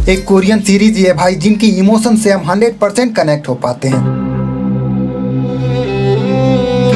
एक Korean series ये भाई जिनकी इमोशन से हम 100% कनेक्ट हो पाते हैं।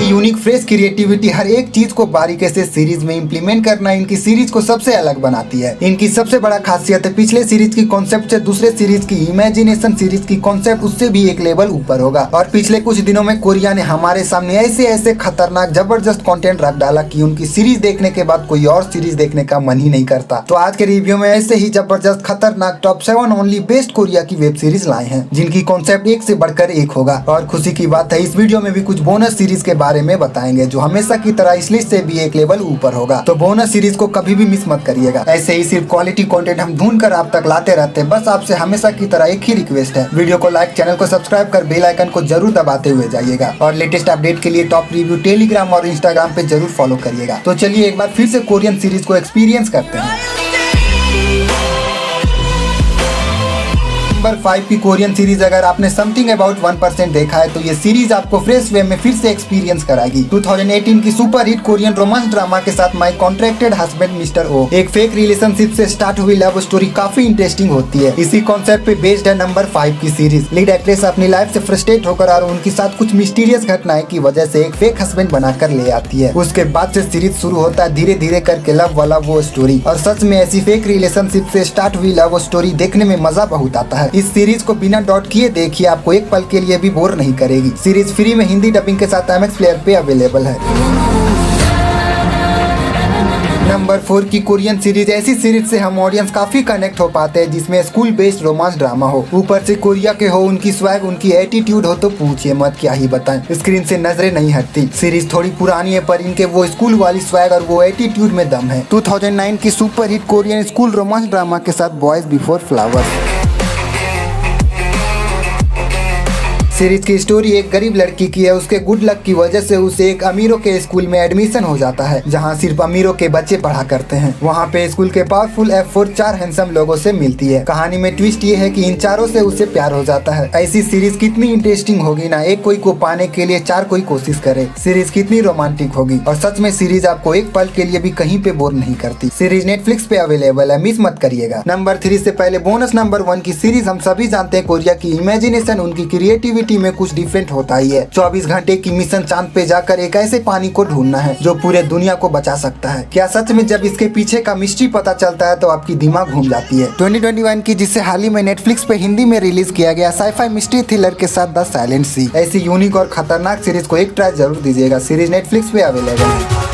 यूनिक फ्रेश क्रिएटिविटी हर एक चीज को बारीकी से सीरीज में इंप्लीमेंट करना इनकी सीरीज को सबसे अलग बनाती है। इनकी सबसे बड़ा खासियत है पिछले सीरीज की कॉन्सेप्ट से दूसरे सीरीज की इमेजिनेशन सीरीज की कॉन्सेप्ट उससे भी एक लेवल ऊपर होगा। और पिछले कुछ दिनों में कोरिया ने हमारे सामने ऐसे ऐसे खतरनाक जबरदस्त कंटेंट रख डाला कि उनकी सीरीज देखने के बाद कोई और सीरीज देखने का मन ही नहीं करता। तो आज के रिव्यू में ऐसे ही जबरदस्त खतरनाक टॉप 7 ओनली बेस्ट कोरिया की वेब सीरीज लाए हैं जिनकी कॉन्सेप्ट एक से बढ़कर एक होगा। और खुशी की बात है इस वीडियो में भी कुछ बोनस सीरीज के बारे में बताएंगे जो हमेशा की तरह इस लिस्ट से भी एक लेवल ऊपर होगा। तो बोनस सीरीज को कभी भी मिस मत करिएगा। ऐसे ही सिर्फ क्वालिटी कंटेंट हम ढूंढ कर आप तक लाते रहते हैं। बस आपसे हमेशा की तरह एक ही रिक्वेस्ट है, वीडियो को लाइक, चैनल को सब्सक्राइब कर बेल आइकन को जरूर दबाते हुए जाइएगा। और लेटेस्ट अपडेट के लिए टॉप रिव्यू टेलीग्राम और इंस्टाग्राम पे जरूर फॉलो करिएगा। तो चलिए एक बार फिर से कोरियन सीरीज को एक्सपीरियंस करते हैं। नंबर 5 की कोरियन सीरीज अगर आपने समथिंग अबाउट 1% देखा है तो ये सीरीज आपको फ्रेश वे में फिर से एक्सपीरियंस कराएगी। 2018 की super hit Korean romance drama के साथ माय कॉन्ट्रैक्टेड हस्बैंड मिस्टर ओ एक फेक रिलेशनशिप से स्टार्ट हुई लव स्टोरी काफी इंटरेस्टिंग होती है। इसी कॉन्सेप्ट पे बेस्ड है नंबर 5 की सीरीज। लीड एक्ट्रेस अपनी लाइफ से फ्रस्ट्रेट होकर और उनके साथ कुछ मिस्टीरियस घटनाएं की वजह से एक फेक हस्बैंड बनाकर ले आती है। उसके बाद से सीरीज शुरू होता है धीरे धीरे करके लव वाला वो स्टोरी। और सच में ऐसी फेक रिलेशनशिप से स्टार्ट हुई लव स्टोरी देखने में मजा बहुत आता है। इस सीरीज को बिना डॉट किए देखिए, आपको एक पल के लिए भी बोर नहीं करेगी। सीरीज फ्री में हिंदी डबिंग के साथ MX प्लेयर पे अवेलेबल है। नंबर 4 की कोरियन सीरीज ऐसी सीरीज से हम ऑडियंस काफी कनेक्ट हो पाते हैं जिसमें स्कूल बेस्ड रोमांस ड्रामा हो, ऊपर से कोरिया के हो, उनकी स्वैग उनकी एटीट्यूड हो तो पूछिए मत, क्या ही बताएं। स्क्रीन से नजरें नहीं हटती। सीरीज थोड़ी पुरानी है पर इनके वो स्कूल वाली स्वैग और वो एटीट्यूड में दम है। 2009 की super hit Korean school romance drama के साथ बॉयज बिफोर फ्लावर्स। सीरीज की स्टोरी एक गरीब लड़की की है। उसके गुड लक की वजह से उसे एक अमीरों के स्कूल में एडमिशन हो जाता है जहां सिर्फ अमीरों के बच्चे पढ़ा करते हैं। वहां पे स्कूल के पावरफुल F4 4 हैंडसम लोगों से मिलती है। कहानी में ट्विस्ट ये है कि इन चारों से उसे प्यार हो जाता है। ऐसी सीरीज कितनी इंटरेस्टिंग होगी ना, एक कोई को पाने के लिए 4 कोई कोशिश करे। सीरीज कितनी रोमांटिक होगी और सच में सीरीज आपको एक पल के लिए भी कहीं पे बोर नहीं करती। सीरीज नेटफ्लिक्स पे अवेलेबल है, मिस मत करिएगा। नंबर 3 से पहले बोनस नंबर 1 की सीरीज हम सभी जानते हैं कोरिया की इमेजिनेशन उनकी क्रिएटिविटी में कुछ डिफरेंट होता ही है। 24 घंटे की मिशन चांद पे जाकर एक ऐसे पानी को ढूंढना है जो पूरे दुनिया को बचा सकता है। क्या सच में जब इसके पीछे का मिस्ट्री पता चलता है तो आपकी दिमाग घूम जाती है। 2021 की जिसे हाल ही में नेटफ्लिक्स पे हिंदी में रिलीज किया गया साइफाई मिस्ट्री थ्रिलर के साथ द साइलेंट सी। ऐसी यूनिक और खतरनाक सीरीज को एक ट्राई जरूर दीजिएगा। सीरीज नेटफ्लिक्स पे अवेलेबल है।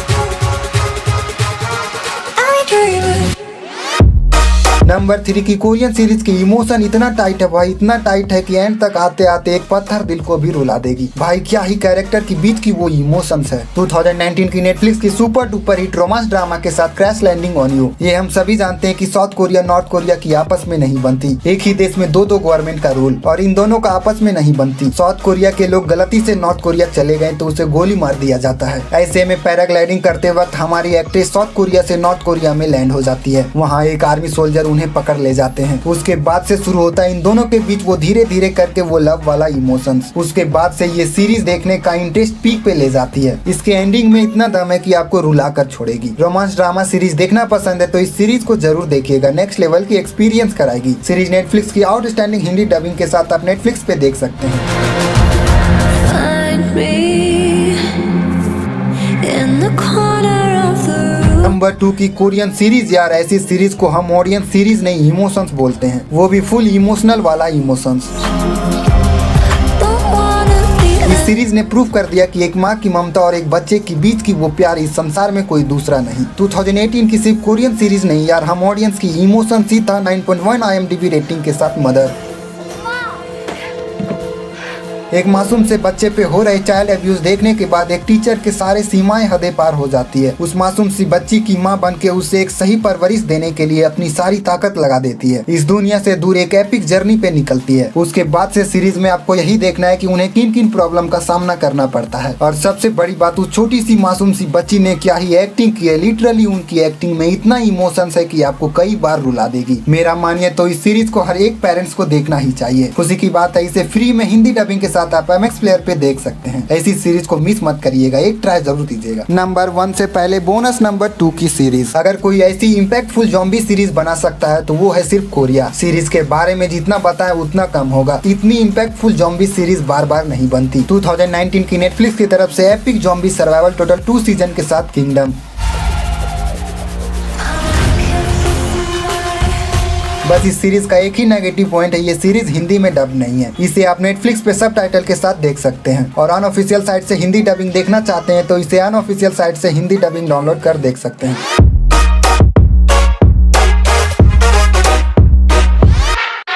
नंबर 3 की कोरियन सीरीज की इमोशन इतना टाइट है भाई, इतना टाइट है कि एंड तक आते आते एक पत्थर दिल को भी रुला देगी। भाई क्या ही कैरेक्टर के बीच की वो इमोशंस है। 2019 की नेटफ्लिक्स की super duper hit romance drama के साथ क्रैश लैंडिंग ऑन यू। ये हम सभी जानते हैं कि साउथ कोरिया नॉर्थ कोरिया की आपस में नहीं बनती। एक ही देश में दो गवर्नमेंट का रूल और इन दोनों का आपस में नहीं बनती। साउथ कोरिया के लोग गलती से नॉर्थ कोरिया चले गए तो उसे गोली मार दिया जाता है। ऐसे में पैराग्लाइडिंग करते वक्त हमारी एक्ट्रेस साउथ कोरिया से नॉर्थ कोरिया में लैंड हो जाती है। वहाँ एक आर्मी सोल्जर उन्हें पकड़ ले जाते हैं। उसके बाद से शुरू होता है इन दोनों के बीच वो धीरे धीरे करके वो लव वाला इमोशंस। उसके बाद से ये सीरीज देखने का इंटरेस्ट पीक पे ले जाती है। इसके एंडिंग में इतना दम है कि आपको रुला कर छोड़ेगी। रोमांस ड्रामा सीरीज देखना पसंद है तो इस सीरीज को जरूर देखिएगा, नेक्स्ट लेवल की एक्सपीरियंस कराएगी। सीरीज नेटफ्लिक्स की आउटस्टैंडिंग हिंदी डबिंग के साथ आप नेटफ्लिक्स पे देख सकते हैं। नंबर 2 की कोरियन सीरीज यार, ऐसी सीरीज को हम ऑडियंस सीरीज नहीं इमोशंस बोलते हैं, वो भी फुल इमोशनल वाला इमोशंस। इस सीरीज ने प्रूव कर दिया कि एक माँ की ममता और एक बच्चे के बीच की वो प्यार इस संसार में कोई दूसरा नहीं। 2018 की सिर्फ कोरियन सीरीज नहीं यार, हम ऑडियंस की इमोशंस ही था 9.1 IMDb रेटिंग के साथ मदर। एक मासूम से बच्चे पे हो रहे चाइल्ड अब्यूज देखने के बाद एक टीचर के सारे सीमाएं हदें पार हो जाती है। उस मासूम सी बच्ची की मां बनके उसे एक सही परवरिश देने के लिए अपनी सारी ताकत लगा देती है। इस दुनिया से दूर एक एपिक जर्नी पे निकलती है। उसके बाद से सीरीज में आपको यही देखना है कि उन्हें किन किन प्रॉब्लम का सामना करना पड़ता है। और सबसे बड़ी बात, उस छोटी सी मासूम सी बच्ची ने क्या ही एक्टिंग की है। लिटरली उनकी एक्टिंग में इतना इमोशंस है कि आपको कई बार रुला देगी। मेरा मानिए तो इस सीरीज को हर एक पेरेंट्स को देखना ही चाहिए। खुशी की बात है इसे फ्री में हिंदी डबिंग के साथ आप MX प्लेयर पे देख सकते हैं। ऐसी सीरीज को मिस मत करिएगा, एक ट्राई जरूर दीजिएगा। नंबर 1 से पहले बोनस नंबर 2 की सीरीज। अगर कोई ऐसी इम्पैक्टफुल ज़ॉम्बी सीरीज बना सकता है तो वो है सिर्फ कोरिया। सीरीज के बारे में जितना बताए उतना कम होगा। इतनी इम्पैक्टफुल ज़ॉम्बी सीरीज बार बार नहीं बनती। 2019 की नेटफ्लिक्स की तरफ से epic zombie survival total 2 season के साथ किंगडम। बस इस सीरीज का एक ही नेगेटिव पॉइंट है, ये सीरीज हिंदी में डब नहीं है। इसे आप नेटफ्लिक्स पे सबटाइटल के साथ देख सकते हैं और अनऑफिशियल साइट से हिंदी डबिंग देखना चाहते हैं तो इसे अनऑफिशियल साइट से हिंदी डबिंग डाउनलोड कर देख सकते हैं।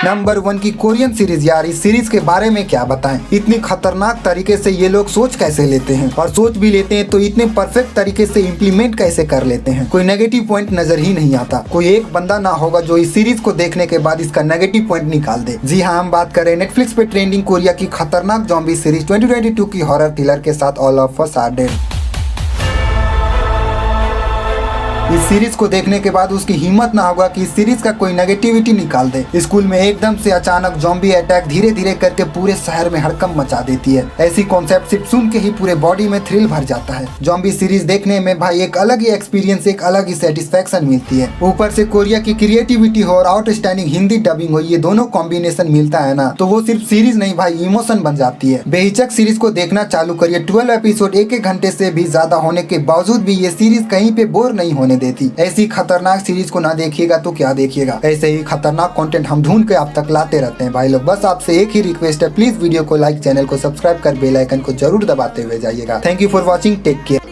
नंबर 1 की कोरियन सीरीज। यार इस सीरीज के बारे में क्या बताएं, इतनी खतरनाक तरीके से ये लोग सोच कैसे लेते हैं, और सोच भी लेते हैं तो इतने परफेक्ट तरीके से इम्प्लीमेंट कैसे कर लेते हैं। कोई नेगेटिव पॉइंट नजर ही नहीं आता। कोई एक बंदा ना होगा जो इस सीरीज को देखने के बाद इसका नेगेटिव पॉइंट निकाल दे। जी हाँ, हम बात करें नेटफ्लिक्स पे ट्रेंडिंग कोरिया की खतरनाक ज़ॉम्बी सीरीज 2022 की हॉरर थ्रिलर के साथ all of us are dead. इस सीरीज को देखने के बाद उसकी हिम्मत ना होगा कि इस सीरीज का कोई नेगेटिविटी निकाल दे। स्कूल में एकदम से अचानक ज़ॉम्बी अटैक धीरे धीरे करके पूरे शहर में हड़कंप मचा देती है। ऐसी कॉन्सेप्ट सिर्फ सुन के ही पूरे बॉडी में थ्रिल भर जाता है। ज़ॉम्बी सीरीज देखने में भाई एक अलग ही एक्सपीरियंस, एक अलग ही सेटिस्फेक्शन मिलती है। ऊपर से कोरिया की क्रिएटिविटी हो और आउटस्टैंडिंग हिंदी डबिंग हो, ये दोनों कॉम्बिनेशन मिलता है ना तो वो सिर्फ सीरीज नहीं भाई इमोशन बन जाती है। बेहिचक सीरीज को देखना चालू करिए। 12 एपिसोड एक घंटे से भी ज्यादा होने के बावजूद भी ये सीरीज कहीं पे बोर नहीं होने देती। ऐसी खतरनाक सीरीज को ना देखिएगा तो क्या देखिएगा। ऐसे ही खतरनाक कंटेंट हम ढूंढ के आप तक लाते रहते हैं भाई लोग। बस आपसे एक ही रिक्वेस्ट है, प्लीज वीडियो को लाइक, चैनल को सब्सक्राइब कर बेल आइकन को जरूर दबाते हुए जाइएगा। Thank you for watching, take care.